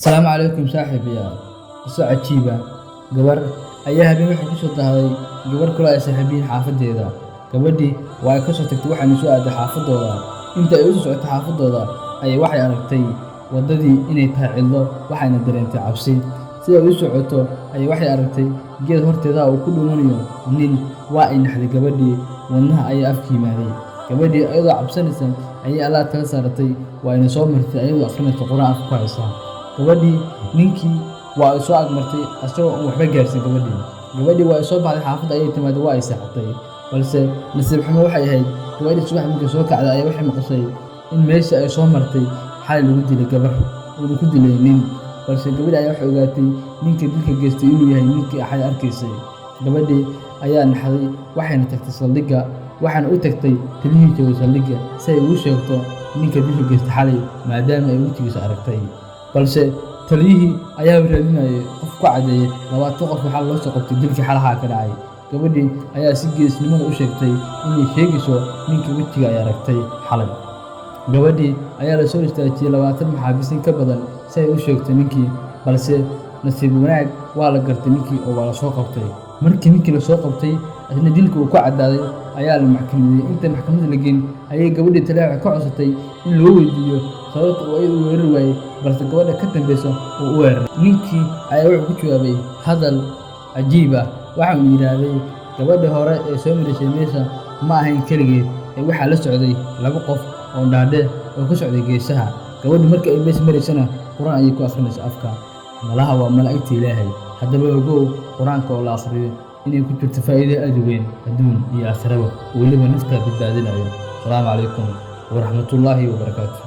السلام عليكم صاحب يا قصة عجيبة. gabar ayaa habeen waxay ku soo dahday gabar kale ay saaxiibiin xaafadeeda. Gabadhii waa ay ka soo tagtay waxaana soo aaday xaafadooda. Inta ay u soo socotay xaafadooda ayay waxay aragtay wadadii inay tahay cidlo waxayna dareentay cabsi. Sida ay u socoto ayay waxay aragtay geed horteeda oo ku dhumanayo nin. Waa ay naxday gabadhii, wadnaha ayaa afka yimaaday. Gabadhii ayadoo cabsanaysa ayay Allaah tala saaratay waa ayna soo martay ayadoo akhrinaysa quraan afka ku haysa. Gabadhii ninkii waa ay soo agmartay asagoo aan waxba gaarsin gabadhii. Gabadhii waa ay soo baxday xaafadda ayay timaaday waa ay seexatay. Balse nasiib xumo waxay ahayd gabadhii subax markay soo kacday ayaa waxay maqashay in meeshii ay soo martay xalay lagu dilay gabar uuna ku dilay nin. Balse gabadhii ayaa waxay ogaatay ninka dilka geystay inuu yahay ninkii xalay arkaysay. Gabadhii ayaa naxday waxayna tagtay saldhigga waxaana u tagtay taliyihii joogay saldhigga si ay ugu sheegto ninka dilka geystay xalay maadaama ay wejigiisa aragtay. Balse taliyihii ayaa raadinayay qof ku cadeeyay 20 qof waxaa loo soo qabtay dilkii xalaha ka dhacay. Gabadhii ayaa si geesnimo u sheegtay inay sheegayso ninka wejiga ay aragtay xalay. Gabadhii ayaa la soo istaajiyay 20 maxaabiis ka badan si ay u sheegto ninkii, balse nasiib wanaag waa la gartay ninkii oo waa la soo qabtay. Markii ninkii la soo qabtay asna dilka uu ku cadaaday ayaa la maxkamadeeyay. Inta maxkamadda la geyn ayay gabadhii taliyaha ka codsatay in loo weydiiyo sababta uu iyadu u weerari waayay balse gabadha ka dambeysa uu u weeraray. Ninkii ayaa wuxuu ku jawaabay hadal cajiib ah. Waxa uu yiraahday gabadhii hore ee soo marisay meesha ma ahayn kaligeed ee waxaa la socday 2 qof oo dhaadheer oo ka socday geesaha. Gabadhu markii ay meesha maraysana quraan ayay ku akhrinaysaa afka. Malaha waa malaa'igta Ilaahay. Haddaba ogow quraanka oo la akhriyo inay ku jirto faa'iido aad u weyn adduun iyo aakhiraba weliba nafta badbaadinayo. Assalaamu calaykum waraxmatullaahi wabarakaatuh.